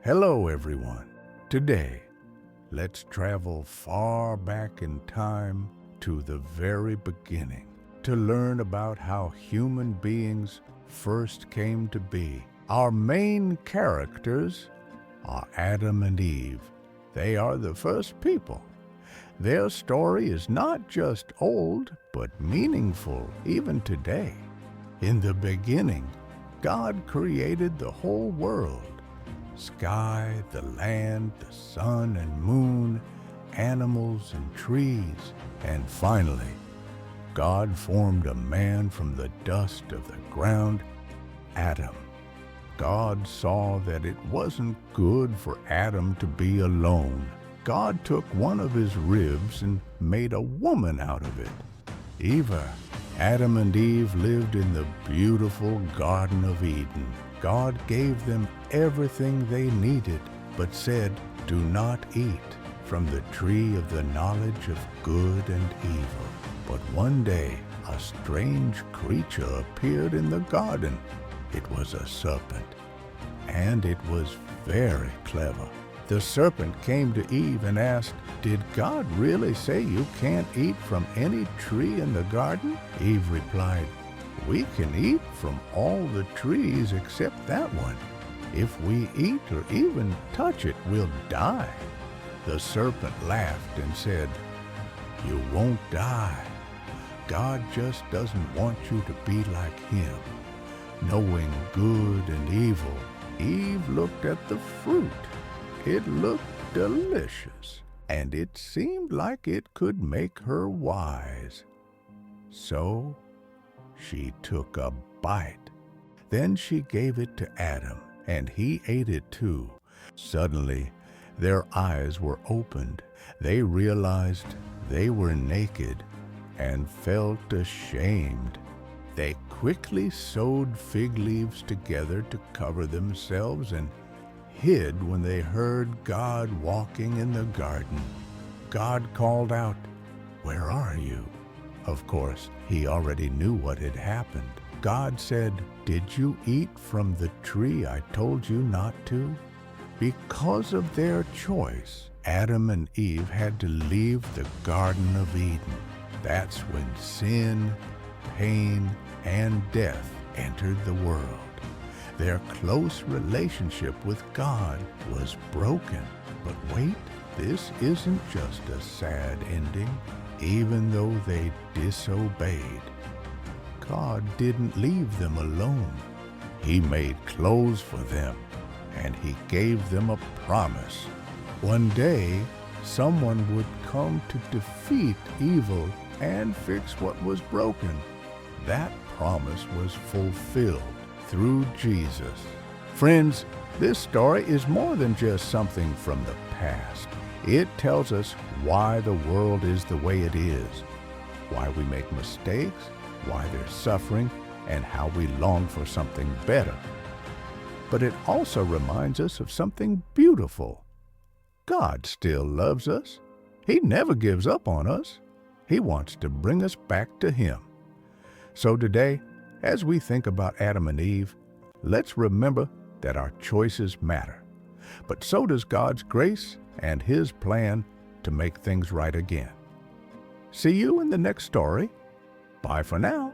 Hello, everyone. Today, let's travel far back in time to the very beginning to learn about how human beings first came to be. Our main characters are Adam and Eve. They are the first people. Their story is not just old, but meaningful even today. In the beginning, God created the whole world. Sky, the land, the sun and moon, animals and trees, and finally, God formed a man from the dust of the ground, Adam. God saw that it wasn't good for Adam to be alone. God took one of his ribs and made a woman out of it, Eve. Adam and Eve lived in the beautiful Garden of Eden. God gave them everything they needed, but said, "Do not eat from the tree of the knowledge of good and evil." But one day, a strange creature appeared in the garden. It was a serpent, and it was very clever. The serpent came to Eve and asked, "Did God really say you can't eat from any tree in the garden?" Eve replied, "We can eat from all the trees except that one. If we eat or even touch it, we'll die." The serpent laughed and said, "You won't die. God just doesn't want you to be like him." Knowing good and evil, Eve looked at the fruit. It looked delicious, and it seemed like it could make her wise. So she took a bite. Then she gave it to Adam, and he ate it too. Suddenly, their eyes were opened. They realized they were naked and felt ashamed. They quickly sewed fig leaves together to cover themselves and hid when they heard God walking in the garden. God called out, "Where are you?" Of course, he already knew what had happened. God said, "Did you eat from the tree I told you not to?" Because of their choice, Adam and Eve had to leave the Garden of Eden. That's when sin, pain, and death entered the world. Their close relationship with God was broken. But wait, this isn't just a sad ending. Even though they disobeyed, God didn't leave them alone. He made clothes for them, and he gave them a promise. One day, someone would come to defeat evil and fix what was broken. That promise was fulfilled through Jesus. Friends, this story is more than just something from the past. It tells us why the world is the way it is, why we make mistakes, why there's suffering, and how we long for something better. But it also reminds us of something beautiful. God still loves us. He never gives up on us. He wants to bring us back to him. So today, as we think about Adam and Eve, let's remember that our choices matter. But so does God's grace and his plan to make things right again. See you in the next story. Bye for now.